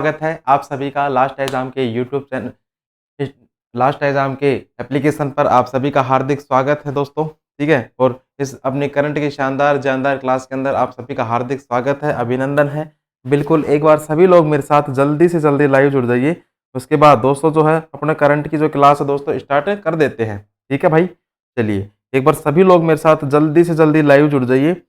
स्वागत है आप सभी का लास्ट एग्जाम के यूट्यूब चैनल लास्ट एग्जाम के एप्लीकेशन पर आप सभी का हार्दिक स्वागत है दोस्तों। ठीक है, और इस अपने करंट की शानदार जानदार क्लास के अंदर आप सभी का हार्दिक स्वागत है, अभिनंदन है। बिल्कुल एक बार सभी लोग मेरे साथ जल्दी से जल्दी लाइव जुड़ जाइए। उसके बाद दोस्तों जो है अपने करंट की जो क्लास है दोस्तों स्टार्ट कर देते हैं। ठीक है भाई, चलिए एक बार सभी लोग मेरे साथ जल्दी से जल्दी लाइव जुड़ जाइए।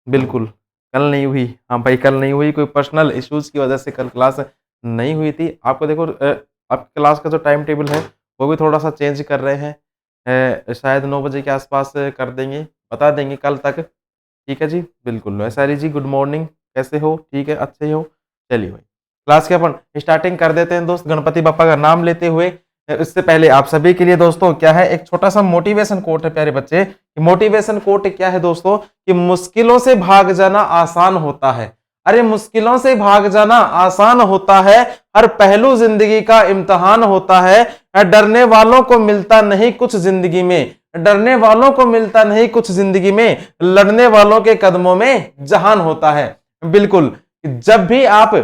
बिल्कुल कल नहीं हुई, हाँ भाई कल नहीं हुई, कोई पर्सनल इश्यूज की वजह से कल क्लास नहीं हुई थी। आपको देखो आपकी क्लास का जो टाइम टेबल है वो भी थोड़ा सा चेंज कर रहे हैं, शायद 9 बजे के आसपास कर देंगे, बता देंगे कल तक। ठीक है जी, बिल्कुल। वैसारी जी गुड मॉर्निंग, कैसे हो? ठीक है, अच्छे हो? चलिए भाई क्लास के अपन स्टार्टिंग कर देते हैं दोस्त, गणपति बप्पा का नाम लेते हुए। इससे पहले आप सभी के लिए दोस्तों क्या है, एक छोटा सा मोटिवेशन कोट है प्यारे बच्चे। मोटिवेशन कोट क्या है दोस्तों कि मुश्किलों से भाग जाना आसान होता है। अरे मुश्किलों से भाग जाना आसान होता है, हर पहलू जिंदगी का इम्तिहान होता है। डरने वालों को मिलता नहीं कुछ जिंदगी में, डरने वालों को मिलता नहीं कुछ जिंदगी में, लड़ने वालों के कदमों में जहान होता है। बिल्कुल, जब भी आप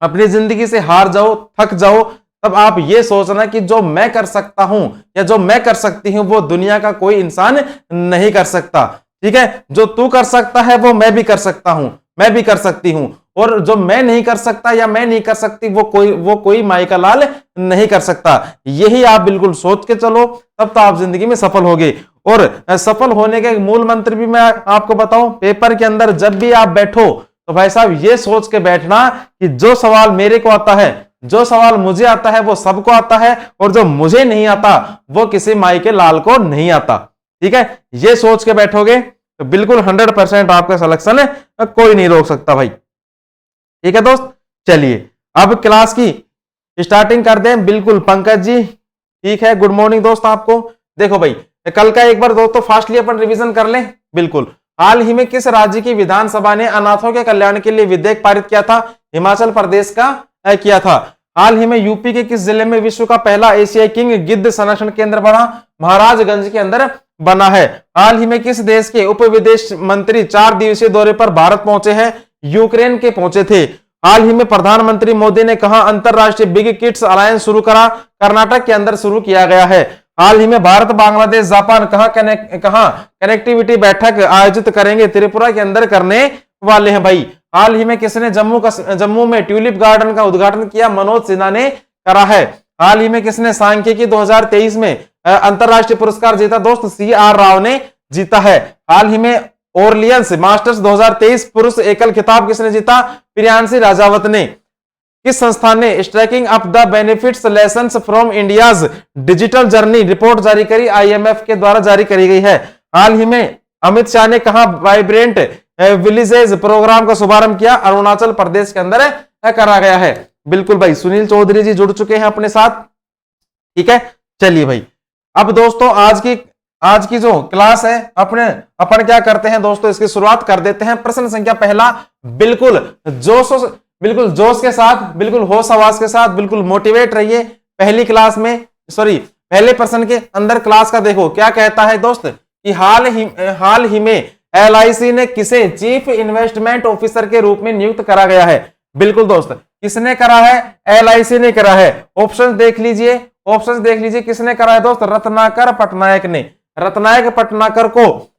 अपनी जिंदगी से हार जाओ, थक जाओ, तब आप ये सोचना कि जो मैं कर सकता हूं या जो मैं कर सकती हूं वो दुनिया का कोई इंसान नहीं कर सकता। ठीक है, जो तू कर सकता है वो मैं भी कर सकता हूं, मैं भी कर सकती हूं, और जो मैं नहीं कर सकता या मैं नहीं कर सकती वो कोई माई का लाल नहीं कर सकता। यही आप बिल्कुल सोच के चलो, तब तो आप जिंदगी में सफल होगे। और सफल होने के मूल मंत्र भी मैं आपको बताऊं, पेपर के अंदर जब भी आप बैठो तो भाई साहब ये सोच के बैठना कि जो सवाल मेरे को आता है, जो सवाल मुझे आता है वो सबको आता है, और जो मुझे नहीं आता वो किसी माई के लाल को नहीं आता। ठीक है, ये सोच के बैठोगे तो बिल्कुल 100% आपका सिलेक्शन है, कोई नहीं रोक सकता भाई। ठीक है दोस्त, चलिए अब क्लास की स्टार्टिंग कर दें। बिल्कुल पंकज जी, ठीक है, गुड मॉर्निंग दोस्त आपको। देखो भाई कल का एक बार दोस्तों फास्टली अपन रिवीजन कर लें। बिल्कुल, हाल ही में किस राज्य की विधानसभा ने अनाथों के कल्याण के लिए विधेयक पारित किया था? हिमाचल प्रदेश का किया था। हाल ही में यूपी के किस जिले में विश्व का पहला एशियाई किंग गिद्ध संरक्षण केंद्र बना? महाराजगंज के अंदर बना है। हाल ही में किस देश के उप विदेश मंत्री 4 दिवसीय दौरे पर भारत पहुंचे हैं? यूक्रेन के पहुंचे थे। हाल ही में प्रधानमंत्री मोदी ने कहा अंतरराष्ट्रीय बिग किड्स अलायंस शुरू करा? कर्नाटक के अंदर शुरू किया गया है। हाल ही में भारत बांग्लादेश जापान कहां कनेक्टिविटी बैठक आयोजित करेंगे? त्रिपुरा के अंदर करने वाले हैं भाई। हाल ही में किसने जम्मू में ट्यूलिप गार्डन का उद्घाटन किया? मनोज सिन्हा ने करा है। हाल ही में किसने सांख्यिकी 2023 में अंतरराष्ट्रीय पुरस्कार जीता? दोस्त CR राव ने जीता है। हाल ही में ओरलियंस मास्टर्स 2023 पुरुष एकल खिताब किसने जीता? प्रियांशी राजावत ने। किस संस्थान ने stacking up the benefits lessons from India's digital journey report जारी करी? IMF के द्वारा जारी करी गई है। हाल ही में अमित शाह ने कहा वाइब्रेंट विलेजेस प्रोग्राम का शुभारंभ किया? अरुणाचल प्रदेश के अंदर करा गया है। बिल्कुल भाई, सुनील चौधरी जी जुड़ चुके हैं अपने साथ। ठीक है, चलिए भाई अब दोस्तों आज की जो क्लास है अपन क्या करते हैं दोस्तों, इसकी शुरुआत कर देते हैं। प्रश्न संख्या पहला, बिल्कुल जोश के साथ, बिल्कुल होश हवास के साथ, बिल्कुल मोटिवेट रहिए। पहले प्रश्न के अंदर क्लास का देखो क्या कहता है दोस्त कि हाल ही में LIC ने किसे चीफ इन्वेस्टमेंट ऑफिसर के रूप में नियुक्त करा गया है? बिल्कुल दोस्त, किसने करा है? LIC ने करा है। ऑप्शंस देख लीजिए, किसने करा है दोस्त? रत्नाकर पटनायक ने। रत्नायक पटनाकर को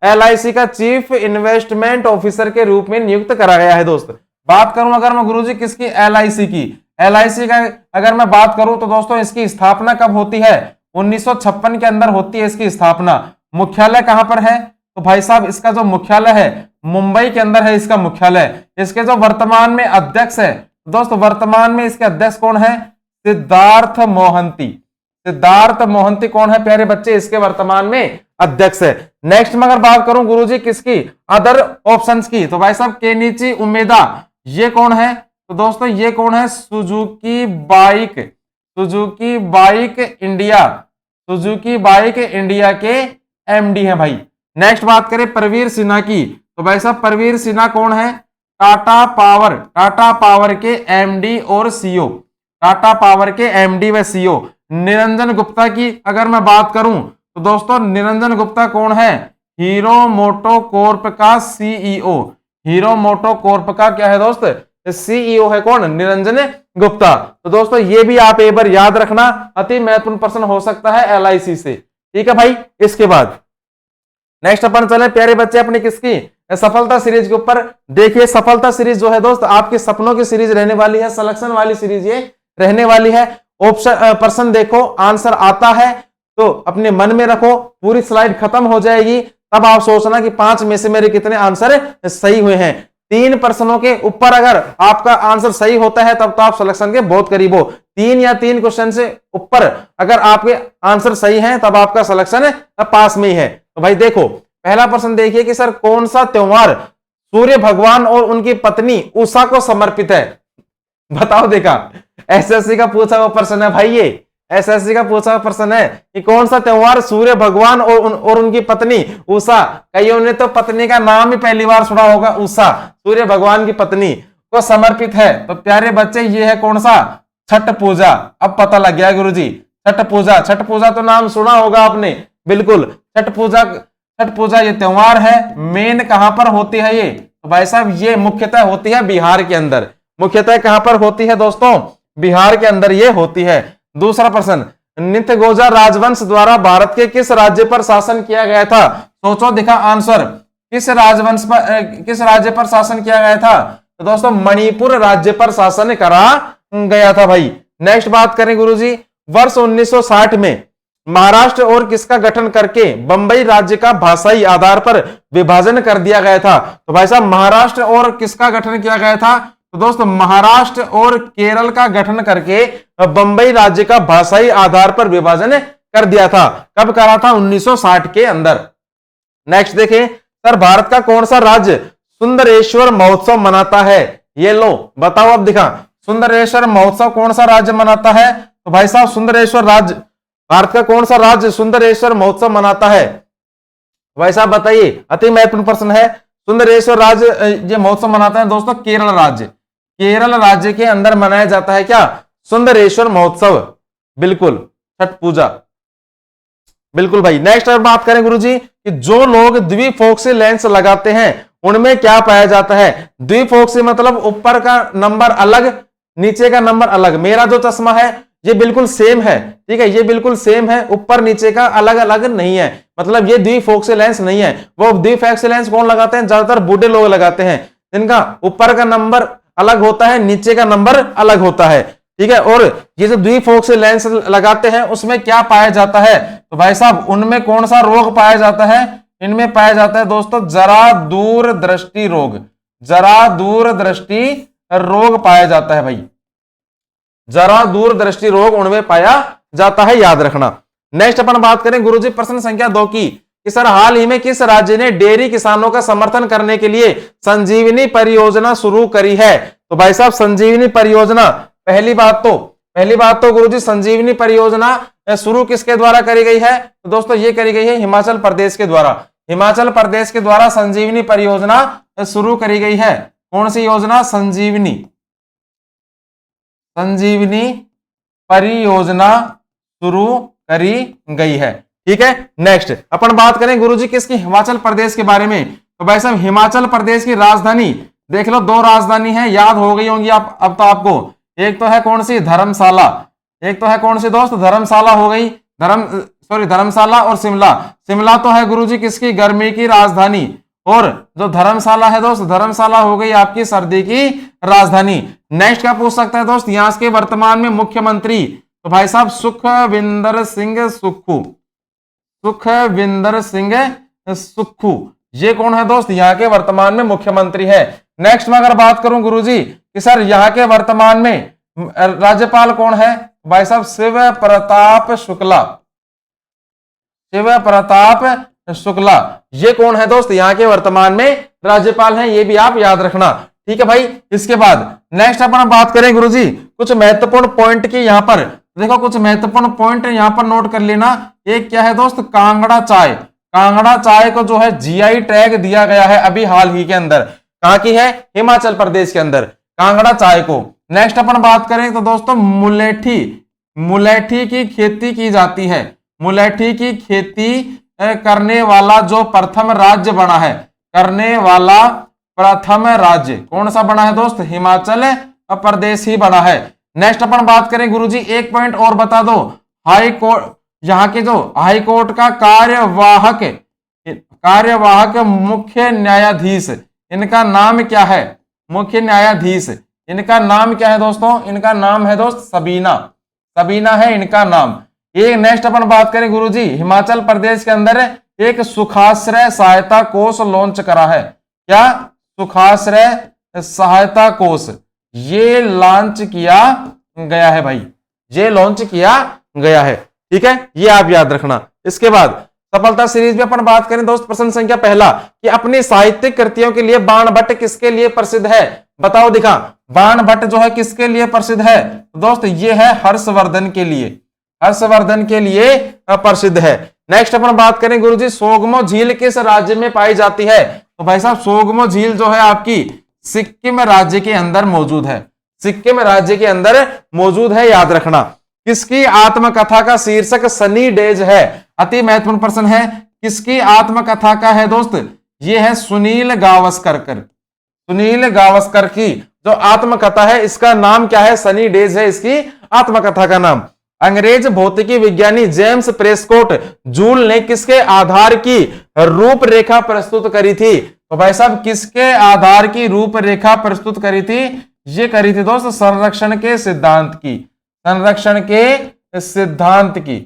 LIC का चीफ इन्वेस्टमेंट ऑफिसर के रूप में नियुक्त करा गया है दोस्त। बात करूं अगर मैं गुरुजी किसकी? LIC की। LIC का अगर मैं बात करूं तो दोस्तों इसकी स्थापना कब होती है? 1956 के अंदर होती है इसकी स्थापना। मुख्यालय कहां पर है? तो भाई साहब इसका जो मुख्यालय है मुंबई के अंदर है इसका मुख्यालय। इसके जो वर्तमान में अध्यक्ष है दोस्तों, वर्तमान में इसके अध्यक्ष कौन है? सिद्धार्थ मोहंती। सिद्धार्थ मोहंती कौन है प्यारे बच्चे? इसके वर्तमान में अध्यक्ष है। नेक्स्ट में अगर बात करूं गुरुजी किसकी? अदर ऑप्शंस की, तो भाई साहब केनिची उमेदा, ये कौन है? तो दोस्तों ये कौन है? सुजुकी बाइक इंडिया के MD है भाई। नेक्स्ट बात करें प्रवीर सिन्हा की, तो भाई साहब प्रवीर सिन्हा कौन है? टाटा पावर के MD और CEO। टाटा पावर के MD व CEO। निरंजन गुप्ता की अगर मैं बात करूं तो दोस्तों निरंजन गुप्ता कौन है? हीरो मोटो कॉर्प का CEO। हीरो मोटो कॉर्प का क्या है दोस्त? सीईओ है कौन? निरंजन गुप्ता। तो दोस्तों ये भी आप एक बार याद रखना, अति महत्वपूर्ण प्रश्न हो सकता है एलआईसी से। ठीक है भाई। इसके बाद नेक्स्ट अपन चले प्यारे बच्चे अपनी किसकी सफलता सीरीज के ऊपर। देखिए सफलता सीरीज जो है दोस्त आपके सपनों की सीरीज रहने वाली है, सिलेक्शन वाली सीरीज ये रहने वाली है। ऑप्शन प्रश्न देखो, आंसर आता है तो अपने मन में रखो, पूरी स्लाइड खत्म हो जाएगी तब आप सोचना कि 5 में से मेरे कितने आंसर सही हुए हैं। 3 प्रश्नों के ऊपर अगर आपका आंसर सही होता है तब तो आप सिलेक्शन के बहुत करीब हो। 3 या 3 क्वेश्चन से ऊपर अगर आपके आंसर सही हैं तब आपका सिलेक्शन पास में ही है। तो भाई देखो पहला प्रश्न देखिए कि सर कौन सा त्योहार सूर्य भगवान और उनकी पत्नी उषा को समर्पित है? बताओ। देखा एसएससी का पूछा हुआ प्रश्न है भाई, ये एसएससी का पूछा हुआ प्रश्न है कि कौन सा त्योहार सूर्य भगवान और उनकी पत्नी उषा, कईयों ने तो पत्नी का नाम ही पहली बार सुना होगा, उषा, सूर्य भगवान की पत्नी को समर्पित है। तो प्यारे बच्चे ये है कौन सा? छठ पूजा। अब पता लग गया गुरुजी, छठ पूजा। छठ पूजा तो नाम सुना होगा आपने, बिल्कुल। छठ पूजा ये त्योहार है। मेन कहां पर होती है ये? तो भाई साहब ये मुख्यतः होती है बिहार के अंदर। मुख्यतः कहां पर होती है दोस्तों? बिहार के अंदर ये होती है। दूसरा प्रश्न, नित्यगोजा राजवंश द्वारा भारत के किस राज्य पर शासन किया गया था? सोचो दिखा आंसर। किस राज्य पर शासन किया गया था? तो दोस्तों मणिपुर राज्य पर शासन करा गया था भाई। नेक्स्ट बात करें गुरुजी, वर्ष 1960 में महाराष्ट्र और किसका गठन करके बंबई राज्य का भाषाई आधार पर विभाजन कर दिया गया था? तो भाई साहब महाराष्ट्र और किसका गठन किया गया था? तो दोस्तों महाराष्ट्र और केरल का गठन करके बंबई राज्य का भाषाई आधार पर विभाजन कर दिया था। कब करा था? 1960 के अंदर। नेक्स्ट देखें, सर भारत का कौन सा राज्य सुंदरेश्वर महोत्सव मनाता है? ये लो बताओ। अब दिखा सुंदरेश्वर महोत्सव कौन सा राज्य मनाता है? तो भाई साहब सुंदरेश्वर राज्य, भारत का कौन सा राज्य सुंदरेश्वर महोत्सव मनाता है? भाई साहब बताइए, अति महत्वपूर्ण प्रश्न है। सुंदरेश्वर राज्य ये महोत्सव मनाता है दोस्तों केरल राज्य। केरल राज्य के अंदर मनाया जाता है क्या? सुंदरेश्वर महोत्सव। बिल्कुल। छठ पूजा, बिल्कुल भाई। नेक्स्ट बात करें गुरुजी कि जो लोग द्विफोक्सी लेंस लगाते हैं उनमें क्या पाया जाता है? द्विफोक्सी मतलब ऊपर का नंबर अलग, नीचे का नंबर अलग। मेरा जो चश्मा है ये बिल्कुल सेम है, ठीक है, ये बिल्कुल सेम है, ऊपर नीचे का अलग अलग नहीं है, मतलब ये द्विफोक्सी लेंस नहीं है। वो द्विफोक्सी लेंस कौन लगाते हैं? ज्यादातर बूढ़े लोग लगाते हैं, जिनका ऊपर का नंबर अलग होता है, नीचे का नंबर अलग होता है, ठीक है। और ये जो द्विफोक्सी लेंस लगाते हैं उसमें क्या पाया जाता है? तो भाई साहब उनमें कौन सा रोग पाया जाता है? इनमें पाया जाता है दोस्तों जरा दूरदृष्टि रोग। जरा दूरदृष्टि रोग पाया जाता है भाई, जरा दूरदृष्टि रोग उनमें पाया जाता है, याद रखना। नेक्स्ट अपन बात करें गुरुजी प्रश्न संख्या 2 की कि सर हाल ही में किस राज्य ने डेयरी किसानों का समर्थन करने के लिए संजीवनी परियोजना शुरू करी है? तो भाई साहब संजीवनी परियोजना, पहली बात तो गुरुजी संजीवनी परियोजना शुरू किसके द्वारा करी गई है? तो दोस्तों ये करी गई है हिमाचल प्रदेश के द्वारा। हिमाचल प्रदेश के द्वारा संजीवनी परियोजना शुरू करी गई है। कौन सी योजना? संजीवनी परियोजना शुरू करी गई है, ठीक है। नेक्स्ट अपन बात करें गुरुजी किसकी? हिमाचल प्रदेश के बारे में। तो भाई साहब हिमाचल प्रदेश की राजधानी देख लो, 2 राजधानी है, याद हो गई होंगी आप अब तो आपको। एक तो है कौन सी? धर्मशाला। एक तो है कौन सी दोस्त? धर्मशाला हो गई, धर्मशाला और शिमला। शिमला तो है गुरुजी किसकी? गर्मी की राजधानी। और जो धर्मशाला है दोस्त, धर्मशाला हो गई आपकी सर्दी की राजधानी। नेक्स्ट क्या पूछ सकता है दोस्त? यहां के वर्तमान में मुख्यमंत्री, तो भाई साहब सुखविंदर सिंह सुक्खू। सुखविंदर सिंह सुक्खू ये कौन है दोस्त? यहाँ के वर्तमान में मुख्यमंत्री है। नेक्स्ट में अगर बात करूं गुरुजी कि सर यहाँ के वर्तमान में राज्यपाल कौन है? भाई साहब शिव प्रताप शुक्ला। शिव प्रताप शुक्ला ये कौन है दोस्त? यहाँ के वर्तमान में राज्यपाल हैं, ये भी आप याद रखना, ठीक है भाई। इसके बाद नेक्स्ट अपन बात करें गुरुजी कुछ महत्वपूर्ण पॉइंट की। यहाँ पर देखो कुछ महत्वपूर्ण पॉइंट यहाँ पर नोट कर लेना। एक क्या है दोस्त? कांगड़ा चाय। कांगड़ा चाय को जो है जीआई टैग दिया गया है अभी हाल ही के अंदर। कहाँ की है? हिमाचल प्रदेश के अंदर, कांगड़ा चाय को। नेक्स्ट अपन बात करें तो दोस्तों मुलेठी की खेती की जाती है। मुलेठी की खेती करने वाला जो प्रथम राज्य बना है, करने वाला प्रथम राज्य कौन सा बना है दोस्त? हिमाचल प्रदेश ही बना है। नेक्स्ट अपन बात करें गुरुजी, एक पॉइंट और बता दो, हाई कोर्ट, यहाँ के जो हाई कोर्ट का कार्यवाहक मुख्य न्यायाधीश, इनका नाम क्या है? मुख्य न्यायाधीश, इनका नाम क्या है दोस्तों? इनका नाम है दोस्त सबीना, सबीना है इनका नाम। ये नेक्स्ट अपन बात करें गुरुजी, हिमाचल प्रदेश के अंदर एक सुखाश्रय सहायता कोष लॉन्च करा है। क्या? सुखाश्रय सहायता कोष, ये लॉन्च किया गया है भाई, ये लॉन्च किया गया है। ठीक है, ये आप याद रखना। इसके बाद सफलता सीरीज में अपन बात करें दोस्त, प्रश्न संख्या पहला कि अपनी साहित्यिक कृतियों के लिए बाणभट्ट किसके लिए प्रसिद्ध है? बताओ दिखा, बाणभट्ट जो है किसके लिए प्रसिद्ध है दोस्त? ये है हर्षवर्धन के लिए, हर्षवर्धन के लिए प्रसिद्ध है। नेक्स्ट अपन बात करें गुरुजी, सोगमो झील किस राज्य में पाई जाती है? तो भाई साहब सोगमो झील जो है आपकी सिक्किम राज्य के अंदर मौजूद है, सिक्किम राज्य के अंदर मौजूद है, याद रखना। किसकी आत्मकथा का शीर्षक सनी डेज है? अति महत्वपूर्ण प्रश्न है, किसकी आत्मकथा का है दोस्त? ये है सुनील गावस्कर कर, सुनील गावस्कर की जो आत्मकथा है इसका नाम क्या है? सनी डेज है इसकी आत्मकथा का नाम। अंग्रेज भौतिकी विज्ञानी जेम्स प्रेस्कॉट जूल ने किसके आधार की रूपरेखा प्रस्तुत करी थी? तो भाई साहब किसके आधार की रूपरेखा प्रस्तुत करी थी? ये करी थी दोस्त संरक्षण के सिद्धांत की, संरक्षण के सिद्धांत की,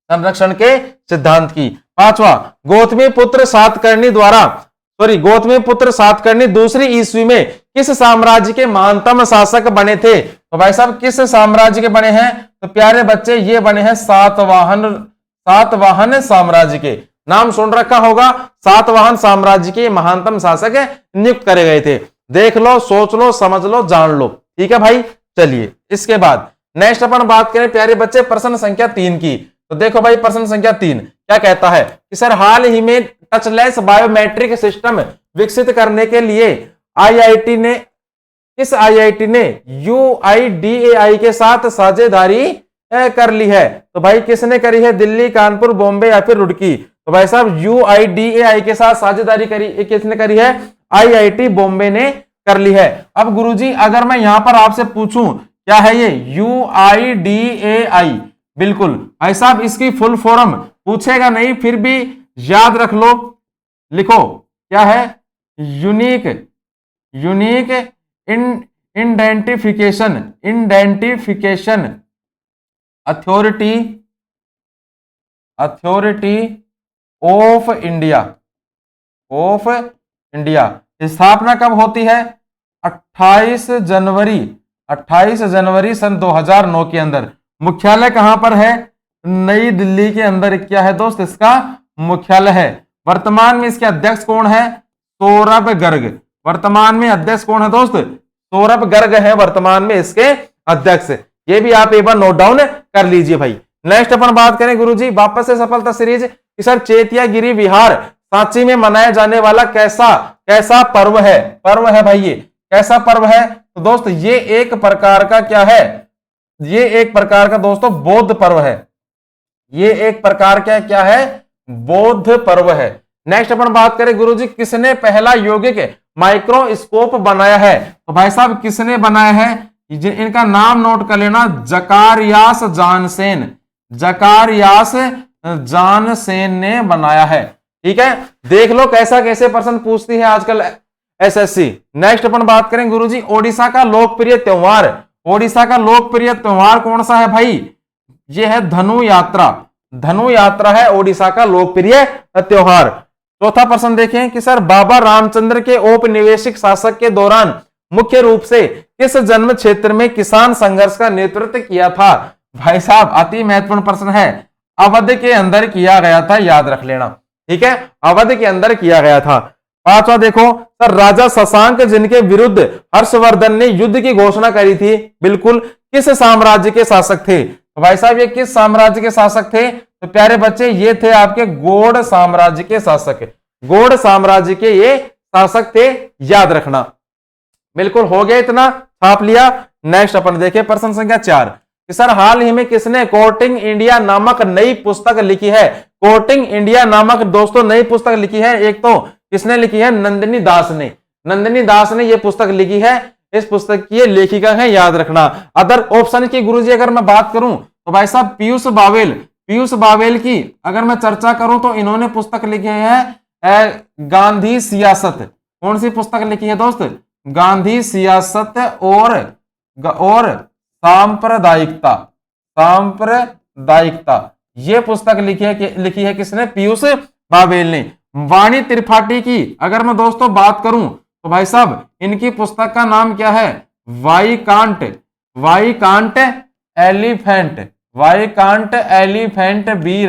संरक्षण के सिद्धांत की। पांचवा, गौतमीपुत्र सातकर्णी द्वारा गौतमीपुत्र सातकर्णी दूसरी ईस्वी में किस साम्राज्य के महानतम शासक बने थे? तो भाई साहब किस साम्राज्य के बने हैं? तो प्यारे बच्चे ये बने हैं सातवाहन साम्राज्य के। नाम सुन रखा होगा, सातवाहन साम्राज्य के महानतम शासक नियुक्त करे गए थे। देख लो, सोच लो, समझ लो, जान लो। ठीक है भाई, चलिए इसके बाद नेक्स्ट अपन बात करें प्यारे बच्चे प्रश्न संख्या 3 की। तो देखो भाई प्रश्न संख्या 3 क्या कहता है कि सर हाल ही में टचलेस बायोमेट्रिक सिस्टम विकसित करने के लिए आईआईटी ने यूआईडीएआई के साथ साझेदारी कर ली है? तो भाई किसने करी है? दिल्ली, कानपुर, बॉम्बे या फिर रुड़की? तो भाई साहब यूआईडीएआई के साथ साझेदारी करी किसने करी है? आईआईटी बॉम्बे ने कर ली है। अब गुरुजी अगर मैं यहां पर आपसे पूछूं क्या है ये यूआईडीएआई, बिल्कुल भाई साहब इसकी फुल फॉर्म पूछेगा नहीं, फिर भी याद रख लो, लिखो क्या है? Unique identification authority of India. स्थापना कब होती है? 28 जनवरी सन 2009 के अंदर। मुख्यालय कहां पर है? नई दिल्ली के अंदर क्या है दोस्त इसका मुख्यालय है। वर्तमान में इसके अध्यक्ष कौन है? सौरभ गर्ग। वर्तमान में अध्यक्ष कौन है दोस्त? सौरभ गर्ग है वर्तमान में इसके अध्यक्ष। ये भी आप एक बार नोट डाउन कर लीजिए भाई। नेक्स्ट अपन बात करें गुरुजी वापस से सफलता सीरीज कि सर चेतियागिरी विहार सांची में मनाया जाने वाला कैसा पर्व है? पर्व है भाई, ये कैसा पर्व है? तो दोस्त ये एक प्रकार का क्या है? ये एक प्रकार का दोस्तों बौद्ध पर्व है। ये एक प्रकार का क्या है? बौद्ध पर्व है। नेक्स्ट अपन बात करें गुरुजी किसने पहला यौगिक माइक्रोस्कोप बनाया है? तो भाई साहब किसने बनाया है? इनका नाम नोट कर लेना, जकारियास जानसेन ने बनाया है। ठीक है, देख लो कैसे प्रश्न पूछती है आजकल एसएससी। नेक्स्ट अपन बात करें गुरुजी ओडिशा का लोकप्रिय त्योहार। ओडिशा का लोकप्रिय त्योहार कौन सा है भाई? ये है धनु यात्रा। धनु यात्रा है ओडिशा का लोकप्रिय त्योहार। चौथा प्रश्न देखें कि सर बाबा रामचंद्र के औपनिवेशिक शासक के दौरान मुख्य रूप से किस जन्म क्षेत्र में किसान संघर्ष का नेतृत्व किया था? भाई साहब अति महत्वपूर्ण प्रश्न है, अवध के अंदर किया गया था, याद रख लेना। ठीक है, अवध के अंदर किया गया था। पांचवा देखो सर राजा शशांक जिनके विरुद्ध हर्षवर्धन ने युद्ध की घोषणा करी थी, बिल्कुल किस साम्राज्य के शासक थे? तो भाई साहब ये किस साम्राज्य के शासक थे? तो प्यारे बच्चे ये थे आपके गौड़ साम्राज्य के शासक। गौड़ साम्राज्य के ये शासक थे, याद रखना। बिल्कुल हो गया, इतना छाप लिया। नेक्स्ट अपन देखें प्रश्न संख्या 4 कि सर हाल ही में किसने कोर्टिंग इंडिया नामक नई पुस्तक लिखी है? कोर्टिंग इंडिया नामक दोस्तों नई पुस्तक लिखी है। एक तो किसने लिखी है? नंदिनी दास ने। नंदिनी दास ने ये पुस्तक लिखी है, इस पुस्तक की ये लेखिका है, याद रखना। अदर ऑप्शन की गुरुजी अगर मैं बात करूं तो भाई साहब पीयूष बावेल की अगर मैं चर्चा करूं तो इन्होंने पुस्तक लिखी है गांधी सियासत। कौन सी पुस्तक लिखी है दोस्त? गांधी सियासत और सांप्रदायिकता। ये पुस्तक लिखी है किसने? पीयूष बावेल ने। वाणी त्रिपाठी की अगर मैं दोस्तों बात करूं तो भाई साहब इनकी पुस्तक का नाम क्या है? Why can't elephant be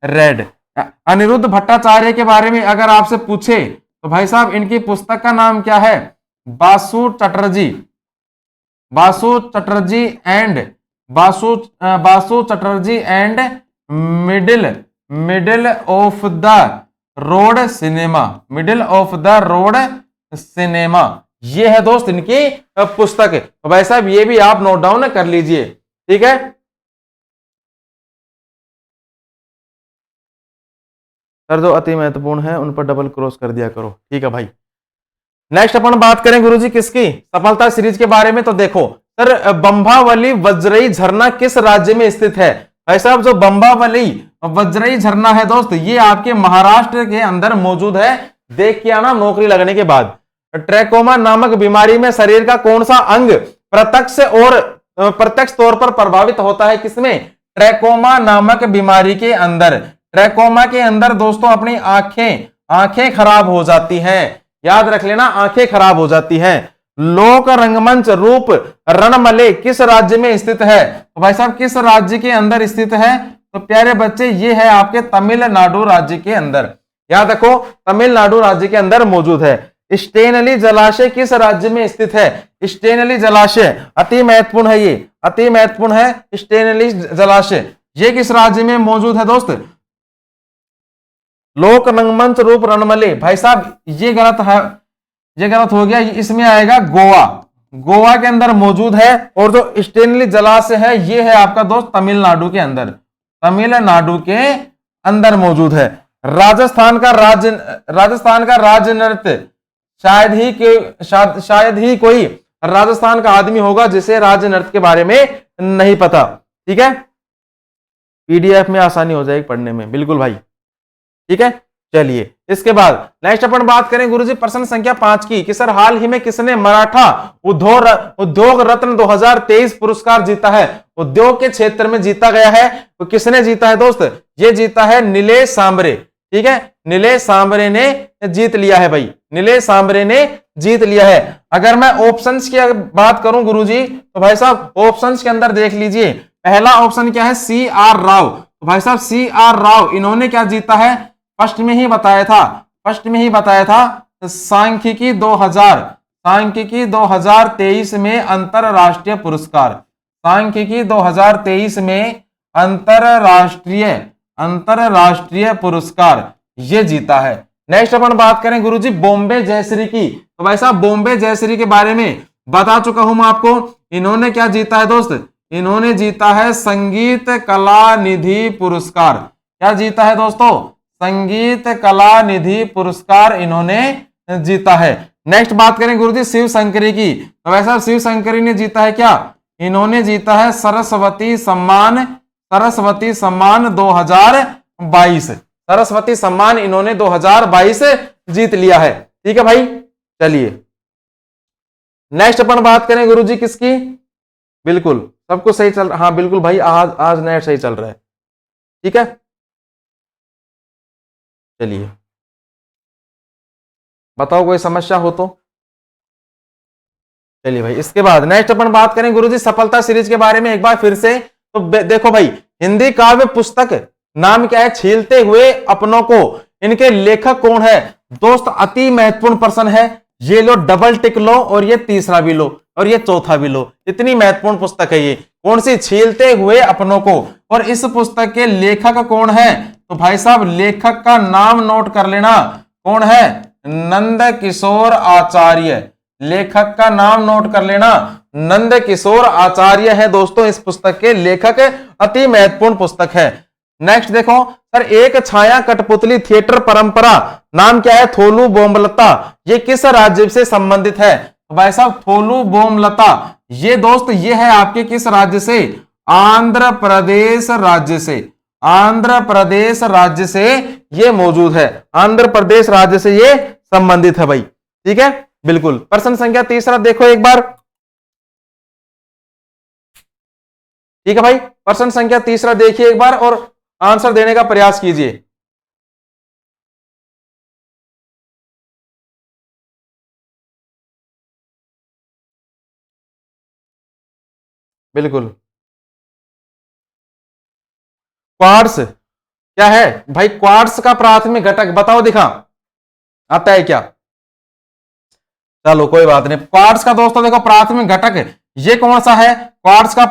red. Anirudh Bhattacharya के बारे में अगर आपसे पूछे तो भाई साहब इनकी पुस्तक का नाम क्या है? Basu Chatterjee and middle of the road cinema. ये है दोस्त इनकी पुस्तक। तो भाई साहब ये भी आप नोट डाउन कर लीजिए, ठीक है। सर जो अति महत्वपूर्ण है उन पर डबल क्रॉस कर दिया करो, ठीक है भाई। नेक्स्ट अपन बात करें गुरुजी किसकी? सफलता सीरीज के बारे में। तो देखो सर बंबावली वज्रई झरना किस राज्य में स्थित है? भाई साहब जो बंबावली वज्रई झरना है दोस्त ये आपके महाराष्ट्र के अंदर मौजूद है। देख के आना नौकरी लगने के बाद। ट्रैकोमा नामक बीमारी में शरीर का कौन सा अंग प्रत्यक्ष तौर पर प्रभावित होता है? किसमें? ट्रैकोमा नामक बीमारी के अंदर। ट्रैकोमा के अंदर दोस्तों अपनी आंखें खराब हो जाती हैं, याद रख लेना, आंखें खराब हो जाती हैं। लोक रंगमंच रूप रणमले किस राज्य में स्थित है? तो भाई साहब किस राज्य के अंदर स्थित है? तो प्यारे बच्चे ये है आपके तमिलनाडु राज्य के अंदर। याद रखो तमिलनाडु राज्य के अंदर मौजूद है। स्टेनली जलाशय किस राज्य में स्थित है? स्टेनली जलाशय अति महत्वपूर्ण है, ये अति महत्वपूर्ण है। स्टेनली जलाशय ये किस राज्य में मौजूद है दोस्त? लोक रंगमंच रूप रणमले। भाई साहब ये गलत है, ये गलत हो गया। इसमें आएगा गोवा के अंदर मौजूद है। और जो स्टेनली जलाशय है ये है आपका दोस्त तमिलनाडु के अंदर मौजूद है। राजस्थान का राज्य नृत्य शायद ही कोई राजस्थान का आदमी होगा जिसे राज्य नृत्य के बारे में नहीं पता, ठीक है। पीडीएफ में आसानी हो जाएगी पढ़ने में, बिल्कुल भाई, ठीक है। चलिए इसके बाद नेक्स्ट अपन बात करें गुरुजी प्रश्न संख्या 5 की कि सर हाल ही में किसने मराठा उद्योग रत्न 2023 पुरस्कार जीता है? उद्योग के क्षेत्र में जीता गया है। तो किसने जीता है दोस्त? ये जीता है नीलेश सांबरे, ठीक है। नीलेश सांबरे ने जीत लिया है भाई, नीलेश सांबरे ने जीत लिया है। अगर मैं ऑप्शंस की बात करूं गुरुजी तो भाई साहब ऑप्शंस के अंदर देख लीजिए। पहला ऑप्शन क्या है? CR राव। तो भाई साहब CR राव इन्होंने क्या जीता है? फर्स्ट में ही बताया था सांख्यिकी 2023 में अंतरराष्ट्रीय पुरस्कार। सांख्यिकी 2023 में अंतरराष्ट्रीय पुरस्कार ये जीता है। नेक्स्ट अपन बात करें गुरुजी बॉम्बे जयश्री की। तो भाई साहब बॉम्बे जयश्री के बारे में बता चुका हूं मैं आपको। इन्होंने क्या जीता है दोस्त? इन्होंने जीता है संगीत कला निधि पुरस्कार। क्या जीता है दोस्तों? संगीत कला निधि पुरस्कार इन्होंने जीता है। नेक्स्ट बात करें गुरुजी शिव शंकरी की। तो वैसा शिव शंकरी ने जीता है क्या? इन्होंने जीता है सरस्वती सम्मान 2022। सरस्वती सम्मान इन्होंने 2022 जीत लिया है, ठीक है भाई। चलिए नेक्स्ट अपन बात करें गुरुजी किसकी? बिल्कुल सब कुछ सही चल रहा, हाँ बिल्कुल भाई, आज नेट सही चल रहा है, ठीक है। चलिए बताओ कोई समस्या हो तो। चलिए भाई इसके बाद नेक्स्ट अपन बात करें गुरुजी सफलता सीरीज के बारे में एक बार फिर से। तो देखो भाई हिंदी काव्य पुस्तक नाम क्या है? छीलते हुए अपनों को। इनके लेखक कौन है दोस्त? अति महत्वपूर्ण प्रश्न है। ये लो डबल टिक लो और ये तीसरा भी लो और ये चौथा भी लो। इतनी महत्वपूर्ण पुस्तक है ये। कौन सी? छीलते हुए अपनों को। और इस पुस्तक के लेखक कौन है? तो भाई साहब लेखक का नाम नोट कर लेना। कौन है? नंद किशोर आचार्य। लेखक का नाम नोट कर लेना, नंद किशोर आचार्य है दोस्तों इस पुस्तक के लेखक। अति महत्वपूर्ण पुस्तक है। नेक्स्ट देखो सर, एक छाया कठपुतली थिएटर परंपरा नाम क्या है? थोलू बोमलता। ये किस राज्य से संबंधित है? तो भाई साहब थोलू बोमलता ये दोस्त ये है आपके किस राज्य से? आंध्र प्रदेश राज्य से। आंध्र प्रदेश राज्य से ये मौजूद है, आंध्र प्रदेश राज्य से ये संबंधित है भाई। ठीक है, बिल्कुल। प्रश्न संख्या तीसरा देखो एक बार। ठीक है भाई, प्रश्न संख्या तीसरा देखिए एक बार और आंसर देने का प्रयास कीजिए। बिल्कुल। क्वार्ट्स क्या है भाई? क्वार्ट्स का प्राथमिक घटक बताओ, दिखा आता है क्या? चलो कोई बात नहीं। क्वार्ट्स का दोस्तों देखो प्राथमिक घटक ये कौन सा है? क्वार्ट्स का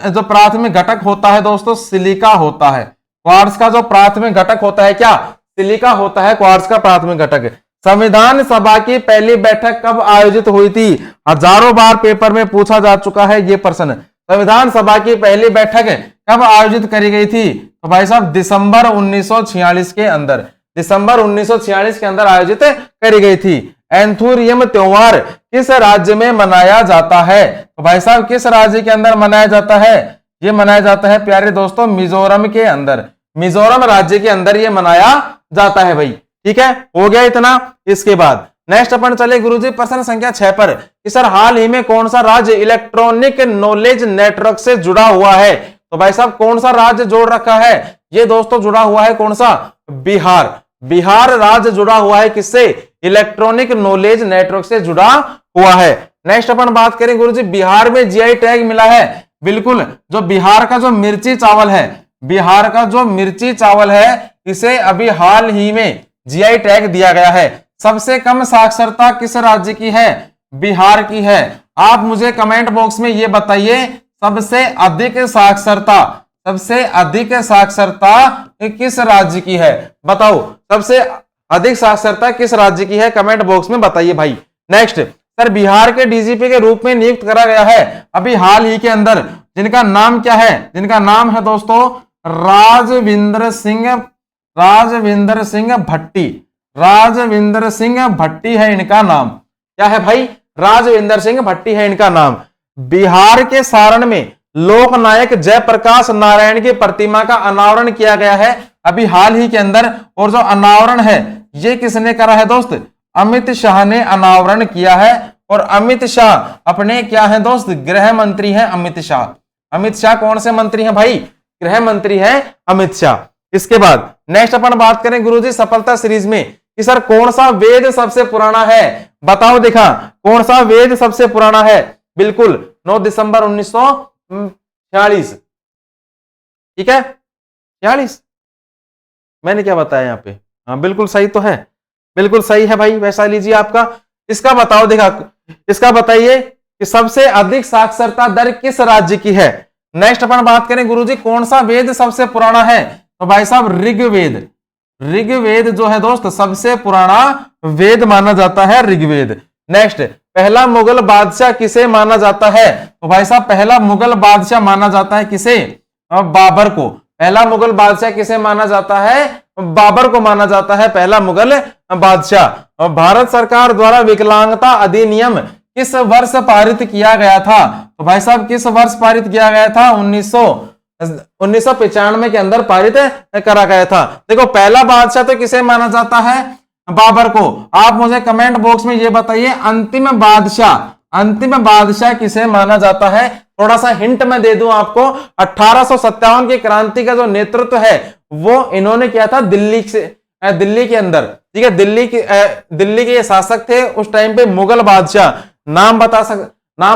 जो प्राथमिक घटक होता है दोस्तों सिलिका होता है। क्वार्ट्स का जो प्राथमिक घटक होता है क्या? सिलिका होता है क्वार्ट्स का प्राथमिक घटक। संविधान सभा की पहली बैठक कब आयोजित हुई थी? हजारों बार पेपर में पूछा जा चुका है ये प्रश्न। संविधान सभा की पहली बैठक कब आयोजित करी गई थी? तो भाई साहब दिसंबर 1946 के अंदर, दिसंबर 1946 के अंदर आयोजित करी गई थी। एंथुरियम त्योहार किस राज्य में मनाया जाता है? तो भाई साहब किस राज्य के अंदर मनाया जाता है? ये मनाया जाता है प्यारे दोस्तों मिजोरम के अंदर, मिजोरम राज्य के अंदर ये मनाया जाता है भाई। ठीक है, हो गया इतना। इसके बाद नेक्स्ट अपन चले गुरुजी प्रश्न संख्या 6 पर कि सर हाल ही में कौन सा राज्य इलेक्ट्रॉनिक नॉलेज नेटवर्क से जुड़ा हुआ है? तो भाई साहब कौन सा राज्य जोड़ रखा है? ये दोस्तों जुड़ा हुआ है कौन सा? बिहार। बिहार राज्य जुड़ा हुआ है किससे? इलेक्ट्रॉनिक नॉलेज नेटवर्क से जुड़ा हुआ है। नेक्स्ट अपन बात करें गुरुजी, बिहार में जीआई टैग मिला है। बिल्कुल, जो बिहार का जो मिर्ची चावल है, बिहार का जो मिर्ची चावल है इसे अभी हाल ही में जीआई टैग दिया गया है। सबसे कम साक्षरता किस राज्य की है? बिहार की है। आप मुझे कमेंट बॉक्स में ये बताइए सबसे अधिक साक्षरता, सबसे अधिक साक्षरता किस राज्य की है? बताओ सबसे अधिक साक्षरता किस राज्य की है? कमेंट बॉक्स में बताइए भाई। नेक्स्ट सर, बिहार के डीजीपी के रूप में नियुक्त करा गया है अभी हाल ही के अंदर, जिनका नाम क्या है? जिनका नाम है दोस्तों राजविंदर सिंह भट्टी। राजविंदर सिंह भट्टी है इनका नाम। क्या है भाई? राजविंदर सिंह भट्टी है इनका नाम। बिहार के सारण में लोकनायक जयप्रकाश नारायण की प्रतिमा का अनावरण किया गया है अभी हाल ही के अंदर, और जो अनावरण है ये किसने करा है दोस्त? अमित शाह ने अनावरण किया है। और अमित शाह अपने क्या है दोस्त? गृह मंत्री हैं अमित शाह। अमित शाह कौन से मंत्री हैं भाई? गृह मंत्री हैं अमित शाह। इसके बाद नेक्स्ट अपन बात करें गुरुजी सफलता सीरीज में कि सर कौन सा वेद सबसे पुराना है? बताओ दिखा, कौन सा वेद सबसे पुराना है? बिल्कुल 9 दिसंबर 1946। ठीक है, 46 मैंने क्या बताया यहाँ पे? हाँ बिल्कुल सही तो है, बिल्कुल सही है भाई, वैसा लीजिए आपका। इसका बताओ देखा, इसका बताइए कि सबसे अधिक साक्षरता दर किस राज्य की है? नेक्स्ट अपन बात करें गुरुजी कौन सा वेद सबसे पुराना है? तो भाई साहब ऋग्वेद। ऋग्वेद जो है दोस्त सबसे पुराना वेद माना जाता है, ऋग्वेद। नेक्स्ट पहला मुगल बादशाह किसे माना जाता है? तो भाई साहब पहला मुगल बादशाह माना जाता है किसे? बाबर को। पहला मुगल बादशाह किसे माना जाता है? बाबर को माना जाता है पहला मुगल बादशाह। भारत सरकार द्वारा विकलांगता अधिनियम किस वर्ष पारित किया गया था? तो भाई साहब किस वर्ष पारित किया गया था? 1995 के अंदर पारित करा गया था। देखो पहला बादशाह तो किसे माना जाता है? बाबर को। आप मुझे कमेंट बॉक्स में ये बताइए अंतिम बादशाह किसे माना जाता है? थोड़ा सा हिंट मैं दे दूं आपको, 1857 की क्रांति का जो नेतृत्व है वो इन्होंने किया था दिल्ली के अंदर। ठीक है, दिल्ली के ये शासक थे उस टाइम पे मुगल बादशाह। नाम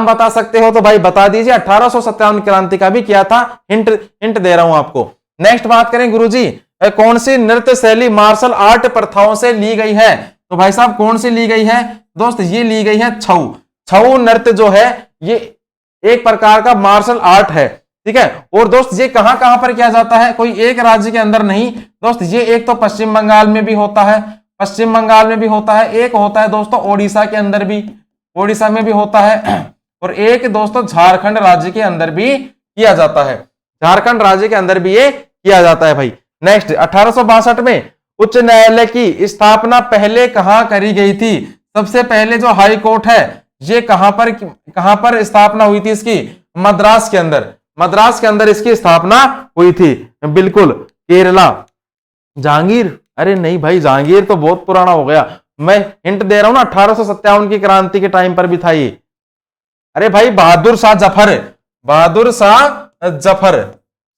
बता सकते हो तो भाई बता दीजिए। 1857 क्रांति का भी किया था, हिंट दे रहा हूं आपको। नेक्स्ट बात करें गुरुजी कौन सी नृत्य शैली मार्शल आर्ट प्रथाओं से ली गई है? तो भाई साहब कौन सी ली गई है दोस्त? ये ली गई है छऊ। छऊ नृत्य जो है ये एक प्रकार का मार्शल आर्ट है। ठीक है, और दोस्त ये कहां कहां पर किया जाता है? कोई एक राज्य के अंदर नहीं दोस्त, ये एक तो पश्चिम बंगाल में भी होता है, पश्चिम बंगाल में भी होता है, एक होता है दोस्तों ओडिशा के अंदर भी, ओडिशा में भी होता है, और एक दोस्तों झारखंड राज्य के अंदर भी किया जाता है। झारखंड राज्य के अंदर भी ये किया जाता है भाई। नेक्स्ट 1862 में उच्च न्यायालय की स्थापना पहले कहां करी गई थी? सबसे पहले जो हाई कोर्ट है ये कहां पर स्थापना हुई थी इसकी? मद्रास के अंदर, मद्रास के अंदर इसकी स्थापना हुई थी। बिल्कुल, केरला। जहांगीर? अरे नहीं भाई, जहांगीर तो बहुत पुराना हो गया। मैं हिंट दे रहा हूं ना, 1857 की क्रांति के टाइम पर भी था ये। अरे भाई, बहादुर शाह जफर, बहादुर शाह जफर।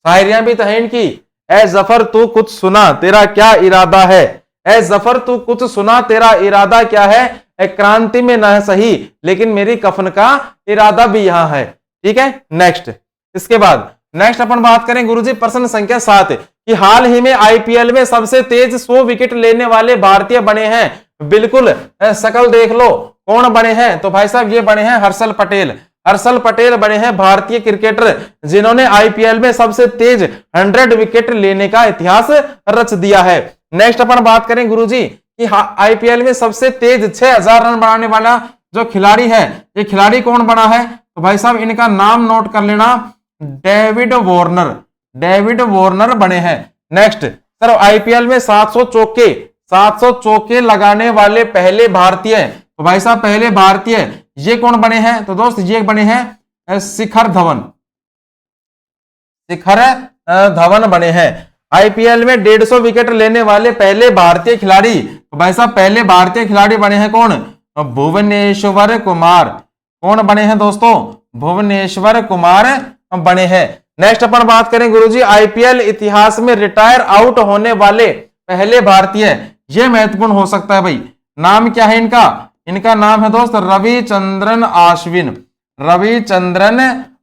शायरियां भी तो है इनकी। ए जफर तू कुछ सुना, तेरा क्या इरादा है? ए जफर तू कुछ सुना, तेरा इरादा क्या है? क्रांति में न सही लेकिन मेरी कफन का इरादा भी यहां है। ठीक है, नेक्स्ट। इसके बाद नेक्स्ट अपन बात करें गुरुजी प्रश्न संख्या 7 कि हाल ही में आईपीएल में सबसे तेज 100 विकेट लेने वाले भारतीय बने हैं। बिल्कुल, शकल देख लो कौन बने हैं, तो भाई साहब ये बने हैं हर्षल पटेल। हर्षल पटेल बने हैं भारतीय क्रिकेटर जिन्होंने आईपीएल में सबसे तेज 100 विकेट लेने का इतिहास रच दिया है। नेक्स्ट अपन बात करें गुरुजी कि आईपीएल में सबसे तेज 6000 रन बनाने वाला जो खिलाड़ी है, ये खिलाड़ी कौन बना है? तो भाई साहब इनका नाम नोट कर लेना, डेविड वार्नर। डेविड वार्नर बने हैं। नेक्स्ट सर, आईपीएल में 700 चौके लगाने वाले पहले भारतीय, तो भाई साहब पहले भारतीय ये कौन बने हैं? तो दोस्त ये बने हैं शिखर धवन। शिखर धवन बने हैं। आईपीएल में 150 विकेट लेने वाले पहले भारतीय खिलाड़ी, तो भाई साहब पहले भारतीय खिलाड़ी बने हैं कौन? भुवनेश्वर कुमार। कौन बने हैं दोस्तों? भुवनेश्वर कुमार बने हैं। नेक्स्ट अपन बात करें गुरुजी आईपीएल इतिहास में रिटायर आउट होने वाले पहले भारतीय, ये महत्वपूर्ण हो सकता है भाई। नाम क्या है इनका? इनका नाम है दोस्त रविचंद्रन आश्विन। रविचंद्रन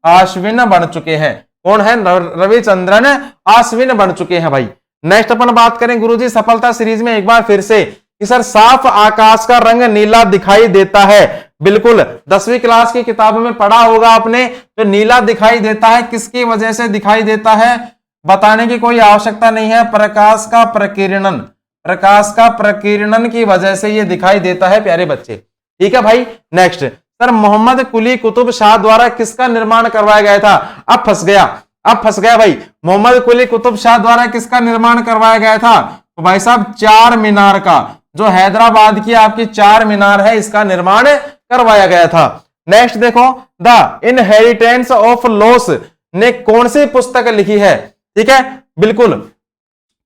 आश्विन बन चुके हैं। कौन है? रविचंद्रन आश्विन बन चुके हैं भाई। नेक्स्ट अपन बात करें गुरुजी सफलता सीरीज में एक बार फिर से कि सर साफ आकाश का रंग नीला दिखाई देता है। बिल्कुल, 10वीं क्लास की किताब में पढ़ा होगा आपने, जो नीला दिखाई देता है किसकी वजह से दिखाई देता है? बताने की कोई आवश्यकता नहीं है, प्रकाश का प्रकीर्णन। प्रकाश का प्रकीर्णन की वजह से यह दिखाई देता है प्यारे बच्चे। ठीक है भाई। नेक्स्ट सर, मोहम्मद कुली कुतुब शाह द्वारा किसका निर्माण करवाया गया था? अब फंस गया, अब फंस गया भाई। मोहम्मद कुली कुतुब शाह द्वारा किसका निर्माण करवाया गया था? तो भाई साहब चार मीनार का, जो हैदराबाद की आपकी चार मीनार है, इसका निर्माण करवाया गया था। नेक्स्ट देखो, द इनहेरिटेंस ऑफ लॉस ने कौन सी पुस्तक लिखी है? ठीक है, बिल्कुल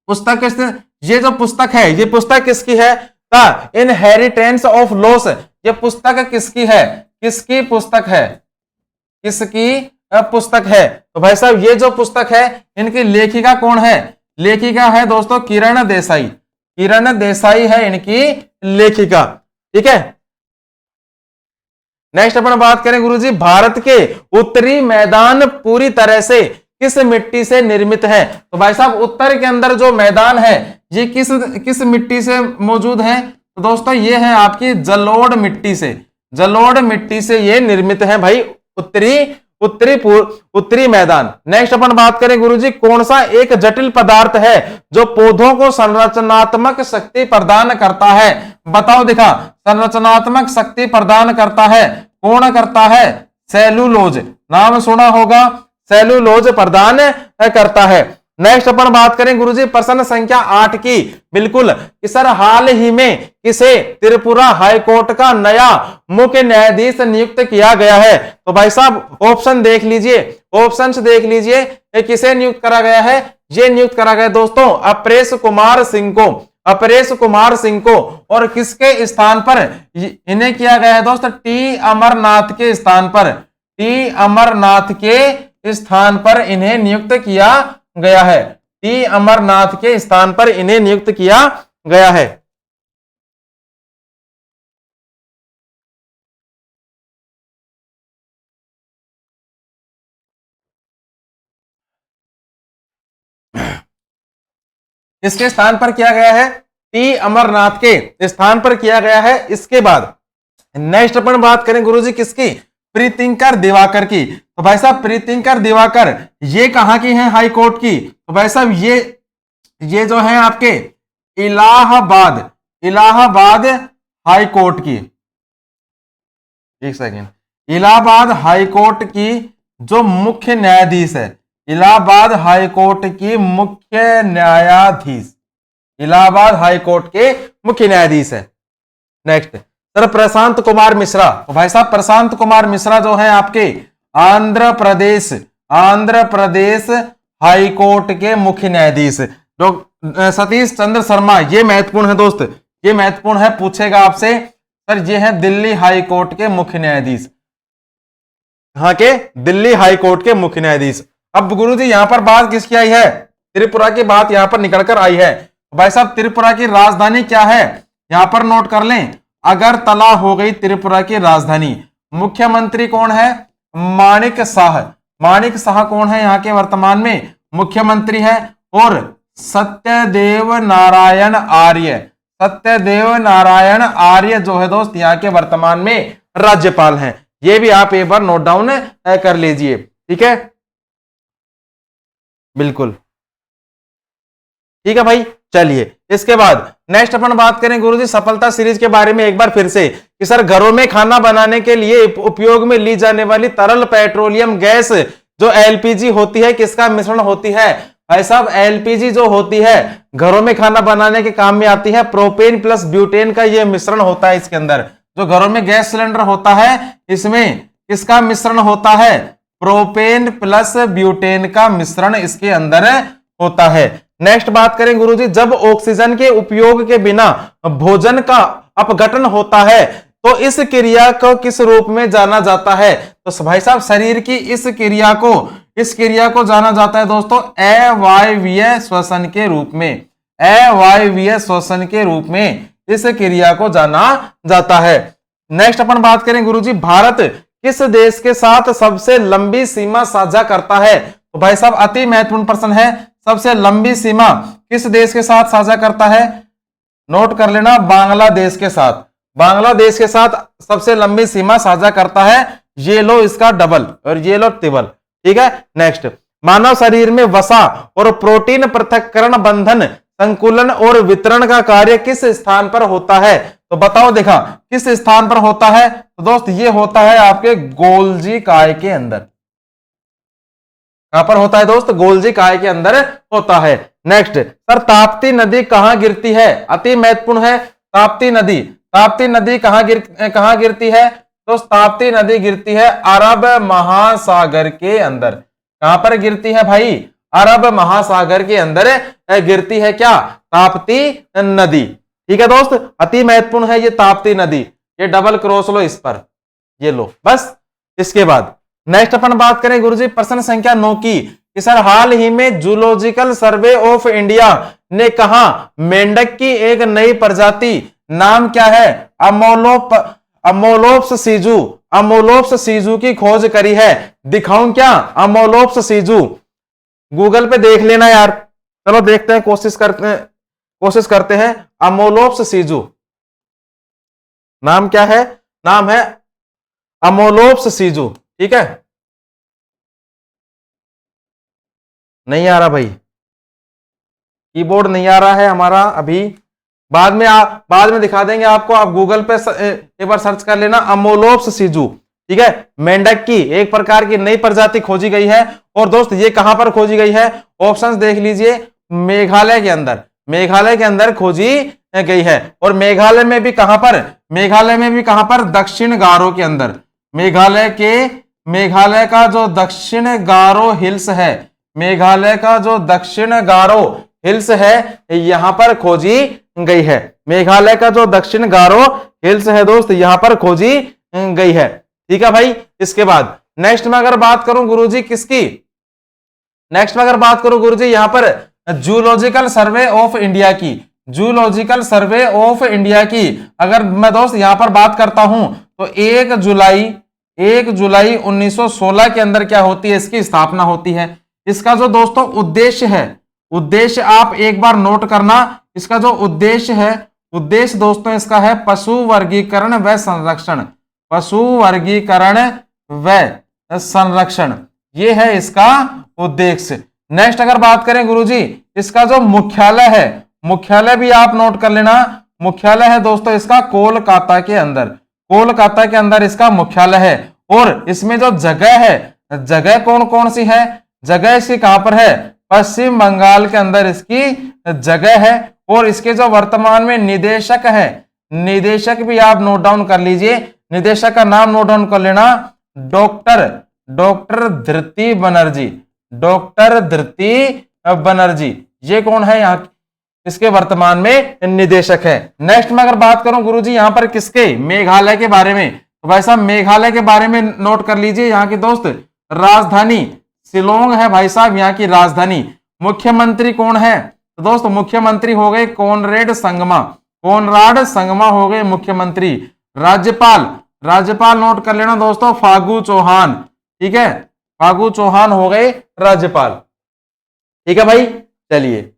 पुस्तक ये जो पुस्तक है, ये पुस्तक किसकी है? द इनहेरिटेंस ऑफ लॉस, ये पुस्तक किसकी है? किसकी पुस्तक है? किसकी पुस्तक है? तो भाई साहब ये जो पुस्तक है, इनकी लेखिका कौन है? लेखिका है दोस्तों किरण देसाई। किरण देसाई है इनकी लेखिका। ठीक है। नेक्स्ट अपन बात करें गुरुजी भारत के उत्तरी मैदान पूरी तरह से किस मिट्टी से निर्मित है? तो भाई साहब उत्तर के अंदर जो मैदान है ये किस मिट्टी से मौजूद है? तो दोस्तों ये है आपकी जलोढ़ मिट्टी से। जलोढ़ मिट्टी से ये निर्मित है भाई उत्तरी मैदान। नेक्स्ट अपन बात करें गुरुजी कौन सा एक जटिल पदार्थ है जो पौधों को संरचनात्मक शक्ति प्रदान करता है? बताओ दिखा, संरचनात्मक शक्ति प्रदान करता है, कौन करता है? सेलुलोज। नाम सुना होगा, सेलुलोज प्रदान करता है। नेक्स्ट अपन बात करें गुरुजी प्रश्न संख्या 8 की। बिल्कुल कि सर हाल ही में किसे त्रिपुरा हाईकोर्ट का नया मुख्य न्यायाधीश नियुक्त किया गया है? तो भाई साहब ऑप्शन देख लीजिए, ऑप्शंस देख लीजिए, किसे नियुक्त करा गया है? ये नियुक्त करा गया दोस्तों अपरेश कुमार सिंह को। अपरेश कुमार सिंह को। और किसके स्थान पर इन्हें किया गया है दोस्तों? टी अमरनाथ के स्थान पर। टी अमरनाथ के स्थान पर इन्हें नियुक्त किया गया है। टी अमरनाथ के स्थान पर इन्हें नियुक्त किया गया है। इसके स्थान पर किया गया है, टी अमरनाथ के स्थान पर किया गया है। इसके बाद नेक्स्ट अपन बात करें गुरुजी किसकी? प्रीतिंकर दिवाकर की। तो भाई साहब प्रीतिंकर दिवाकर ये कहां की है? हाई कोर्ट की। तो भाई साहब ये जो है आपके इलाहाबाद हाई कोर्ट की। एक सेकेंड, इलाहाबाद हाई कोर्ट की जो मुख्य न्यायाधीश है, इलाहाबाद हाई कोर्ट की मुख्य न्यायाधीश, इलाहाबाद हाई कोर्ट के मुख्य न्यायाधीश है। नेक्स्ट सर प्रशांत कुमार मिश्रा, तो भाई साहब प्रशांत कुमार मिश्रा जो है आपके आंध्र प्रदेश हाई कोर्ट के मुख्य न्यायाधीश। सतीश चंद्र शर्मा, ये महत्वपूर्ण है दोस्त, ये महत्वपूर्ण है, पूछेगा आपसे सर ये है दिल्ली हाई कोर्ट के मुख्य न्यायाधीश, यहाँ के दिल्ली हाई कोर्ट के मुख्य न्यायाधीश। अब गुरुजी यहां पर बात किसकी आई है, त्रिपुरा की बात यहां पर निकलकर आई है। भाई साहब त्रिपुरा की राजधानी क्या है, यहां पर नोट कर लें, अगरतला हो गई त्रिपुरा की राजधानी। मुख्यमंत्री कौन है, माणिक शाह, माणिक शाह कौन है यहाँ के वर्तमान में मुख्यमंत्री है। और सत्यदेव नारायण आर्य, सत्यदेव नारायण आर्य जो है दोस्त यहाँ के वर्तमान में राज्यपाल हैं। ये भी आप एक बार नोट डाउन कर लीजिए, ठीक है, बिल्कुल ठीक है भाई। चलिए इसके बाद नेक्स्ट अपन बात करें गुरुजी सफलता सीरीज के बारे में एक बार फिर से, कि सर घरों में खाना बनाने के लिए उपयोग में ली जाने वाली तरल पेट्रोलियम गैस जो एलपीजी होती है किसका मिश्रण होती है। भाई साहब एलपीजी जो होती है घरों में खाना बनाने के काम में आती है, प्रोपेन प्लस ब्यूटेन का ये मिश्रण होता है। इसके अंदर जो घरों में गैस सिलेंडर होता है इसमें किसका मिश्रण होता है, प्रोपेन प्लस ब्यूटेन का मिश्रण इसके अंदर होता है। नेक्स्ट बात करें गुरुजी, जब ऑक्सीजन के उपयोग के बिना भोजन का अपघटन होता है तो इस क्रिया को किस रूप में जाना जाता है। तो भाई साहब शरीर की इस क्रिया को जाना जाता है दोस्तों अवायवीय श्वसन के रूप में, अवायवीय श्वसन के रूप में इस क्रिया को जाना जाता है। नेक्स्ट अपन बात करें गुरुजी, भारत किस देश के साथ सबसे लंबी सीमा साझा करता है। तो भाई साहब अति महत्वपूर्ण प्रश्न है, सबसे लंबी सीमा किस देश के साथ साझा करता है, नोट कर लेना, बांग्लादेश के साथ, बांग्लादेश के साथ सबसे लंबी सीमा साझा करता है। ये लो इसका डबल और ये लो ट्रिपल, ठीक है। नेक्स्ट मानव शरीर में वसा और प्रोटीन पृथक्करण बंधन संकुलन और वितरण का कार्य किस स्थान पर होता है। तो बताओ देखा किस स्थान पर होता है, तो दोस्त ये होता है आपके गोल्जी काय के अंदर। कहां पर होता है दोस्त, गोल्जी काय के अंदर होता है। नेक्स्ट सर ताप्ती नदी कहां गिरती है, अति महत्वपूर्ण है ताप्ती नदी, ताप्ती नदी कहां गिरती है, तो ताप्ती नदी गिरती है अरब महासागर के अंदर। कहां पर गिरती है भाई, अरब महासागर के अंदर गिरती है क्या, ताप्ती नदी, ठीक है दोस्त, अति महत्वपूर्ण है ये ताप्ती नदी। ये डबल क्रॉस लो इस पर, ये लो बस। इसके बाद नेक्स्ट अपन बात करें गुरुजी प्रश्न संख्या 9 की, कि सर हाल ही में जूलॉजिकल सर्वे ऑफ इंडिया ने कहा मेंढक की एक नई प्रजाति नाम क्या है, अमोलोप्स सीजू, अमोलोप्स सीजू की खोज करी है। दिखाऊं क्या अमोलोप्स सीजू, गूगल पे देख लेना यार, चलो देखते हैं, कोशिश करते हैं। अमोलोप्स सीजू नाम क्या है, नाम है अमोलोप्स सीजू, ठीक है। नहीं आ रहा भाई, कीबोर्ड नहीं आ रहा है हमारा अभी, बाद में दिखा देंगे आपको, आप गूगल पे एक बार सर्च कर लेना अमोलोप्स सीजू, ठीक है। मेंढक की एक प्रकार की नई प्रजाति खोजी गई है। और दोस्त ये कहां पर खोजी गई है, ऑप्शंस देख लीजिए, मेघालय के अंदर, मेघालय के अंदर खोजी गई है। और मेघालय में भी कहां पर, मेघालय में भी कहां पर, दक्षिण गारो के अंदर, मेघालय का जो दक्षिण गारो हिल्स है, मेघालय का जो दक्षिण गारो हिल्स है यहां पर खोजी गई है। मेघालय का जो दक्षिण गारो हिल्स है दोस्त यहां पर खोजी गई है, ठीक है भाई। इसके बाद नेक्स्ट में अगर बात करूं गुरुजी किसकी, नेक्स्ट में अगर बात करूं गुरुजी यहां पर जूलॉजिकल सर्वे ऑफ इंडिया की, जूलॉजिकल सर्वे ऑफ इंडिया की अगर मैं दोस्त यहां पर बात करता हूं तो 1 जुलाई 1916 के अंदर क्या होती है, इसकी स्थापना होती है। इसका जो दोस्तों उद्देश्य है, उद्देश्य आप एक बार नोट करना, इसका जो उद्देश्य है, उद्देश्य दोस्तों इसका है पशु वर्गीकरण व संरक्षण, पशु वर्गीकरण व संरक्षण, ये है इसका उद्देश्य। नेक्स्ट अगर बात करें गुरुजी इसका जो मुख्यालय है, मुख्यालय भी आप नोट कर लेना, मुख्यालय है दोस्तों इसका कोलकाता के अंदर, कोलकाता के अंदर इसका मुख्यालय है। और इसमें जो जगह है, जगह कौन कौन सी है, जगह इसकी कहां पर है, पश्चिम बंगाल के अंदर इसकी जगह है। और इसके जो वर्तमान में निदेशक है, निदेशक भी आप नोट डाउन कर लीजिए, निदेशक का नाम नोट डाउन कर लेना, डॉक्टर धृति बनर्जी, डॉक्टर धृति बनर्जी। ये कौन है यहाँ इसके वर्तमान में निदेशक है। नेक्स्ट में अगर बात करूं गुरुजी यहाँ पर किसके, मेघालय के बारे में, तो भाई साहब मेघालय के बारे में नोट कर लीजिए। यहाँ की दोस्त राजधानी शिलोंग है भाई साहब, यहाँ की राजधानी। मुख्यमंत्री कौन है, तो दोस्त मुख्यमंत्री हो गए कोनराड संगमा, कोनराड संगमा हो गए मुख्यमंत्री। राज्यपाल, राज्यपाल नोट कर लेना दोस्तों, फागू चौहान, ठीक है, फागू चौहान हो गए राज्यपाल। ठीक है भाई, चलिए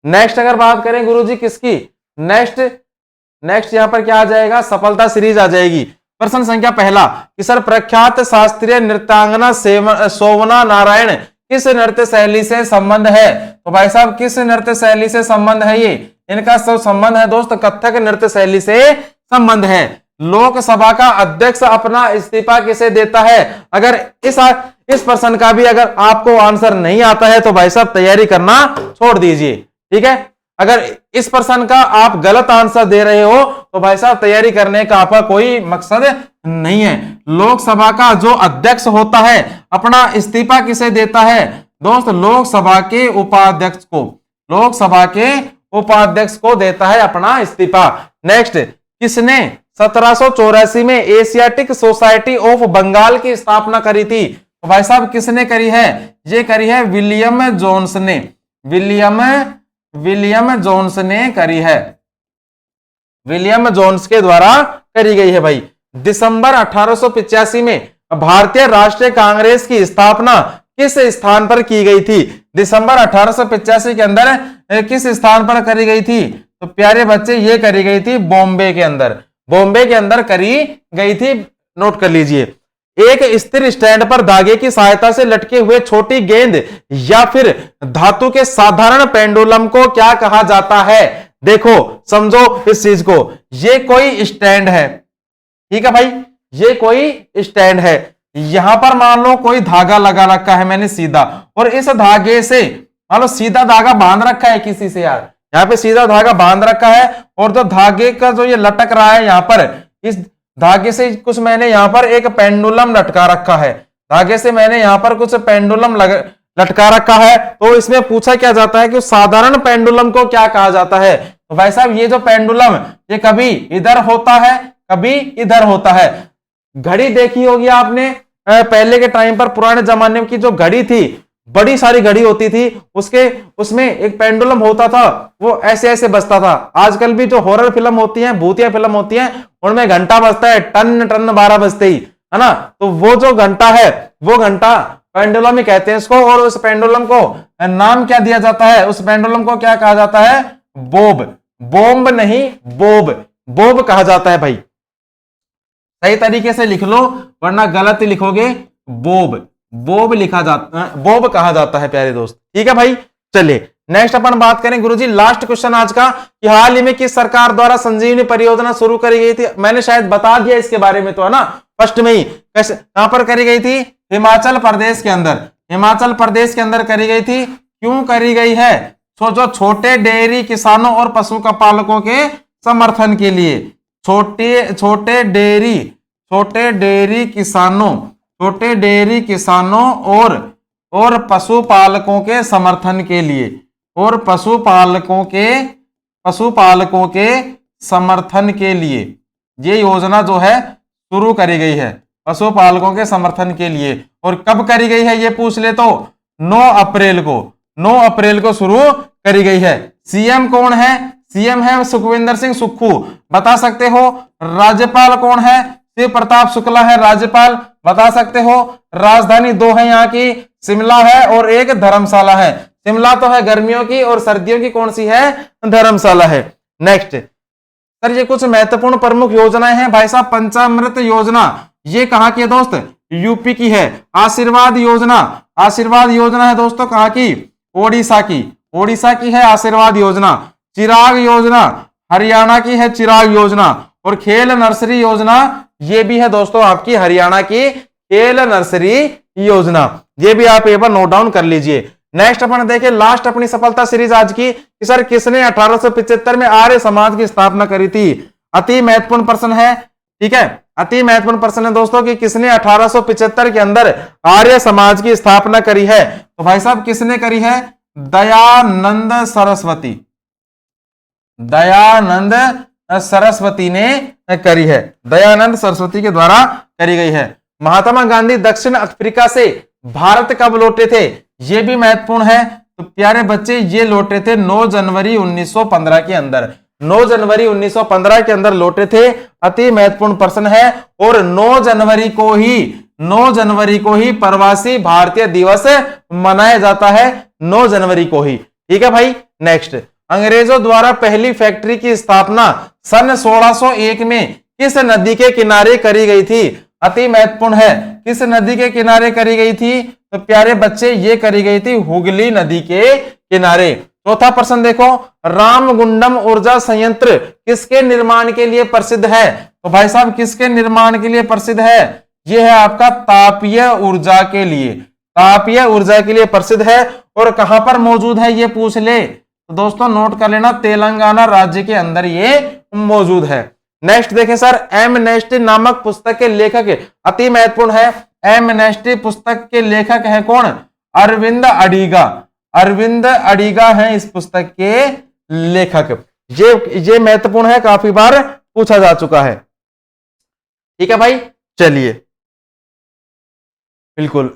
नेक्स्ट अगर बात करें गुरुजी किसकी, नेक्स्ट यहां पर क्या आ जाएगा, सफलता सीरीज आ जाएगी। प्रश्न संख्या पहला कि सर प्रख्यात शास्त्रीय नृत्यांगना शोभना नारायण किस नृत्य शैली से संबंध है, तो भाई साहब किस नृत्य शैली से संबंध है ये, इनका सब संबंध है दोस्त कथक नृत्य शैली से संबंध है। लोकसभा का अध्यक्ष अपना इस्तीफा किसे देता है, अगर इस प्रश्न का भी अगर आपको आंसर नहीं आता है तो भाई साहब तैयारी करना छोड़ दीजिए, ठीक है। अगर इस प्रश्न का आप गलत आंसर दे रहे हो तो भाई साहब तैयारी करने का आपका कोई मकसद नहीं है। लोकसभा का जो अध्यक्ष होता है अपना इस्तीफा किसे देता है दोस्त, लोकसभा के उपाध्यक्ष को, लोकसभा के उपाध्यक्ष को देता है अपना इस्तीफा। नेक्स्ट, किसने 1784 में एशियाटिक सोसाइटी ऑफ बंगाल की स्थापना करी थी, तो भाई साहब किसने करी है, ये करी है विलियम जोन्स ने, विलियम जोन्स ने करी है, विलियम जोन्स के द्वारा करी गई है भाई। दिसंबर 1885 में भारतीय राष्ट्रीय कांग्रेस की स्थापना किस स्थान पर की गई थी, दिसंबर 1885 के अंदर किस स्थान पर करी गई थी, तो प्यारे बच्चे ये करी गई थी बॉम्बे के अंदर, बॉम्बे के अंदर करी गई थी, नोट कर लीजिए। एक स्थिर स्टैंड पर धागे की सहायता से लटके हुए छोटी गेंद या फिर धातु के साधारण पेंडुलम को क्या कहा जाता है, देखो समझो इस चीज को, ये कोई स्टैंड है, ठीक है भाई, ये कोई स्टैंड है, यहां पर मान लो कोई धागा लगा रखा है मैंने सीधा, और इस धागे से मान लो सीधा धागा बांध रखा है किसी से यार, यहाँ पे सीधा धागा बांध रखा है, और जो धागे का जो ये लटक रहा है यहाँ पर, इस धागे से कुछ मैंने यहाँ पर एक पेंडुलम लटका रखा है, धागे से मैंने यहाँ पर कुछ पेंडुलम लटका रखा है, तो इसमें पूछा क्या जाता है कि साधारण पेंडुलम को क्या कहा जाता है, तो भाई साहब ये जो पेंडुलम ये कभी इधर होता है कभी इधर होता है। घड़ी देखी होगी आपने पहले के टाइम पर, पुराने जमाने की जो घड़ी थी, बड़ी सारी घड़ी होती थी, उसमें एक पेंडुलम होता था, वो ऐसे ऐसे बजता था। आजकल भी जो हॉरर फिल्म होती हैं, भूतिया फिल्म होती हैं, उनमें घंटा बजता है, टन टन 12 बजते ही, है ना, तो वो जो घंटा है वो घंटा पेंडुलम ही कहते हैं इसको, और उस पेंडुलम को नाम क्या दिया जाता है, उस पेंडुलम को क्या कहा जाता है, बोब, बॉम्ब नहीं बोब, बोब कहा जाता है भाई, सही तरीके से लिख लो वरना गलत ही लिखोगे, बोब, बोब लिखा जाता है, बोब कहा जाता है प्यारे दोस्त, ठीक है भाई। चलिए नेक्स्ट अपन बात करें गुरुजी, लास्ट क्वेश्चन आज का, कि हाल ही में किस सरकार द्वारा संजीवनी परियोजना शुरू करी गई थी, मैंने शायद बता दिया इसके बारे में तो, है ना, फर्स्ट में ही, कैसे कहां पर करी गई थी, हिमाचल प्रदेश के अंदर, हिमाचल प्रदेश के अंदर करी गई थी। क्यों करी गई है, तो जो छोटे डेयरी किसानों और पशु पालकों के समर्थन के लिए, छोटे डेयरी किसानों और पशुपालकों के समर्थन के लिए, और पशुपालकों के समर्थन के लिए ये योजना जो है शुरू करी गई है, पशुपालकों के समर्थन के लिए। और कब करी गई है ये पूछ ले तो 9 अप्रैल को शुरू करी गई है। सीएम कौन है, सीएम है सुखविंदर सिंह सुक्खू, बता सकते हो। राज्यपाल कौन है, शिव प्रताप शुक्ला है राज्यपाल, बता सकते हो। राजधानी 2 है यहाँ की, शिमला है और एक धर्मशाला है। शिमला तो है गर्मियों की और सर्दियों की कौन सी है, धर्मशाला है। नेक्स्ट सर ये कुछ महत्वपूर्ण प्रमुख योजनाएं हैं भाई साहब। पंचामृत योजना ये कहाँ की है दोस्त, यूपी की है। आशीर्वाद योजना है दोस्तों कहाँ की, ओडिशा की है आशीर्वाद योजना। चिराग योजना हरियाणा की है, चिराग योजना। और खेल नर्सरी योजना ये भी है दोस्तों आपकी हरियाणा की खेल नर्सरी योजना। ये भी आप एक बार नोट डाउन कर लीजिए। नेक्स्ट अपन देखें लास्ट अपनी सफलता सीरीज आज की कि सर किसने 1875 में आर्य समाज की स्थापना करी थी। अति महत्वपूर्ण प्रश्न है, ठीक है, अति महत्वपूर्ण प्रश्न है दोस्तों कि किसने 1875 के अंदर आर्य समाज की स्थापना करी है। तो भाई साहब किसने करी है? दयानंद सरस्वती, दयानंद सरस्वती ने करी है, दयानंद सरस्वती के द्वारा करी गई है। महात्मा गांधी दक्षिण अफ्रीका से भारत कब लौटे थे? यह भी महत्वपूर्ण है। तो प्यारे बच्चे ये लौटे थे 9 जनवरी 1915 के अंदर, 9 जनवरी 1915 के अंदर लौटे थे। अति महत्वपूर्ण प्रश्न है। और 9 जनवरी को ही प्रवासी भारतीय दिवस मनाया जाता है, 9 जनवरी को ही। ठीक है भाई। नेक्स्ट, अंग्रेजों द्वारा पहली फैक्ट्री की स्थापना सन 1601 में किस नदी के किनारे करी गई थी? अति महत्वपूर्ण है। किस नदी के किनारे करी गई थी? तो प्यारे बच्चे ये करी गई थी हुगली नदी के किनारे। चौथा प्रश्न देखो, रामगुंडम ऊर्जा संयंत्र किसके निर्माण के लिए प्रसिद्ध है? तो भाई साहब किसके निर्माण के लिए प्रसिद्ध है? यह है आपका तापीय ऊर्जा के लिए, तापीय ऊर्जा के लिए प्रसिद्ध है। और कहां पर मौजूद है ये पूछ ले तो दोस्तों नोट कर लेना, तेलंगाना राज्य के अंदर ये मौजूद है। नेक्स्ट देखें सर, एमनेस्टी नामक पुस्तक के लेखक, अति महत्वपूर्ण है, एमनेस्टी पुस्तक के लेखक है कौन? अरविंद अडिगा, अरविंद अडिगा हैं इस पुस्तक के लेखक। ये महत्वपूर्ण है, काफी बार पूछा जा चुका है। ठीक है भाई, चलिए बिल्कुल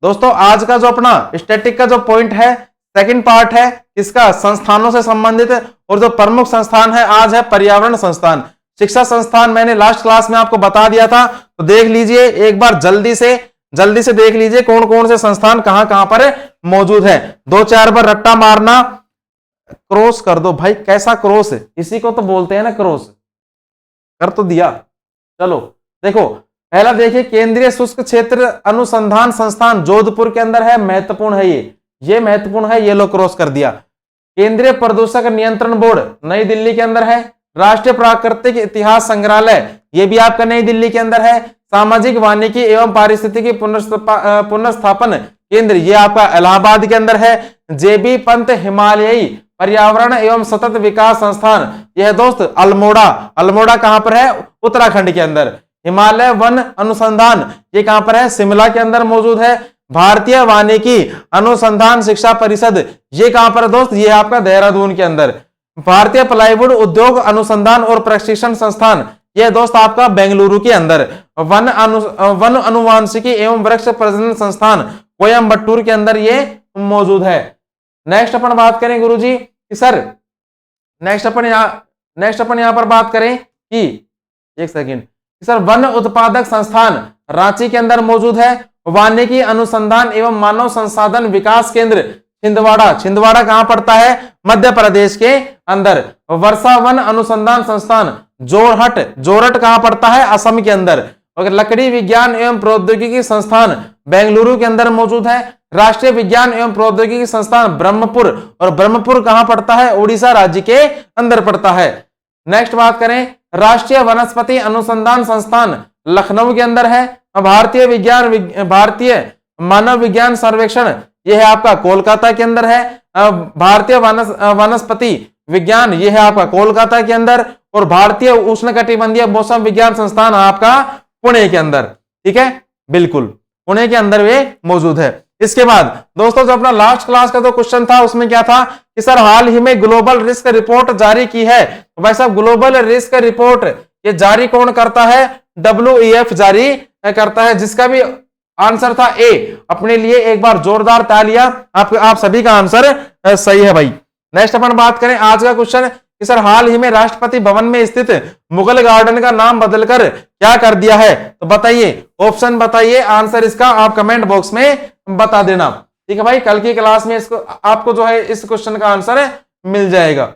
दोस्तों आज का जो अपना स्टैटिक का जो पॉइंट है, सेकंड पार्ट है इसका संस्थानों से संबंधित, और जो प्रमुख संस्थान है आज है पर्यावरण संस्थान। शिक्षा संस्थान मैंने लास्ट क्लास में आपको बता दिया था, तो देख लीजिए एक बार जल्दी से देख लीजिए कौन कौन से संस्थान कहां कहां पर मौजूद है। 2-4 बार रट्टा मारना, क्रॉस कर दो भाई। कैसा क्रॉस? इसी को तो बोलते हैं ना क्रॉस, कर तो दिया। चलो देखो, पहला देखिए केंद्रीय शुष्क क्षेत्र अनुसंधान संस्थान जोधपुर के अंदर है, महत्वपूर्ण है ये महत्वपूर्ण है, ये लो क्रॉस कर दिया। केंद्रीय प्रदूषक नियंत्रण बोर्ड नई दिल्ली के अंदर है। राष्ट्रीय प्राकृतिक इतिहास संग्रहालय ये भी आपका नई दिल्ली के अंदर है। सामाजिक वानिकी एवं पारिस्थितिकी पुनर्स्थापन केंद्र ये आपका इलाहाबाद के अंदर है। जेबी पंत हिमालयी पर्यावरण एवं सतत विकास संस्थान यह दोस्त अल्मोड़ा, अल्मोड़ा कहां पर है? उत्तराखंड के अंदर। हिमालय वन अनुसंधान ये कहां पर है? शिमला के अंदर मौजूद है। भारतीय वानिकी अनुसंधान शिक्षा परिषद ये कहां पर है दोस्त? ये आपका देहरादून के अंदर। भारतीय प्लाईवुड उद्योग अनुसंधान और प्रशिक्षण संस्थान यह दोस्त आपका बेंगलुरु के अंदर। वन अनुवांशिकी एवं वृक्ष प्रजनन संस्थान कोयम्बटूर के अंदर ये मौजूद है। नेक्स्ट अपन बात करें गुरुजी कि सर नेक्स्ट अपन यहां पर बात करें कि एक सेकंड सर, वन उत्पादक संस्थान रांची के अंदर मौजूद है। वानिकी अनुसंधान एवं मानव संसाधन विकास केंद्र छिंदवाड़ा, छिंदवाड़ा कहां पड़ता है? मध्य प्रदेश के अंदर। वर्षा वन अनुसंधान संस्थान जोरहट, जोरहट कहां पड़ता है? असम के अंदर। और लकड़ी विज्ञान एवं प्रौद्योगिकी संस्थान बेंगलुरु के अंदर मौजूद है। राष्ट्रीय विज्ञान एवं प्रौद्योगिकी संस्थान ब्रह्मपुर, और ब्रह्मपुर कहां पड़ता है? उड़ीसा राज्य के अंदर पड़ता है। नेक्स्ट बात करें, राष्ट्रीय वनस्पति अनुसंधान संस्थान लखनऊ के अंदर है। भारतीय मानव विज्ञान सर्वेक्षण यह है आपका कोलकाता के अंदर है। भारतीय वनस्पति विज्ञान यह है आपका कोलकाता के अंदर। और भारतीय उष्णकटिबंधीय मौसम विज्ञान संस्थान आपका पुणे के अंदर। ठीक है, बिल्कुल पुणे के अंदर वे मौजूद है। इसके बाद दोस्तों जो अपना लास्ट क्लास का जो क्वेश्चन था उसमें क्या था कि सर हाल ही में ग्लोबल रिस्क रिपोर्ट जारी की है। तो भाई साहब ग्लोबल रिस्क रिपोर्ट ये जारी कौन करता है? WEF जारी करता है, जिसका भी आंसर था ए। अपने लिए एक बार जोरदार तालियां, आप सभी का आंसर सही है भाई। नेक्स्ट अपन बात करें आज का क्वेश्चन कि सर हाल ही में राष्ट्रपति भवन में स्थित मुगल गार्डन का नाम बदलकर क्या कर दिया है? तो बताइए, ऑप्शन बताइए, आंसर इसका आप कमेंट बॉक्स में बता देना। ठीक है भाई, कल की क्लास में इसको आपको जो है इस क्वेश्चन का आंसर मिल जाएगा।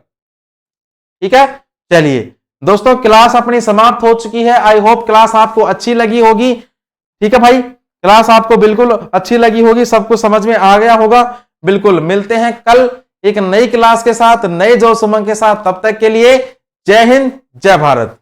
ठीक है, चलिए दोस्तों क्लास अपनी समाप्त हो चुकी है। आई होप क्लास आपको अच्छी लगी होगी। ठीक है भाई, क्लास आपको बिल्कुल अच्छी लगी होगी, सब कुछ समझ में आ गया होगा। बिल्कुल मिलते हैं कल एक नई क्लास के साथ, नए जोश उमंग के साथ। तब तक के लिए जय हिंद, जय भारत।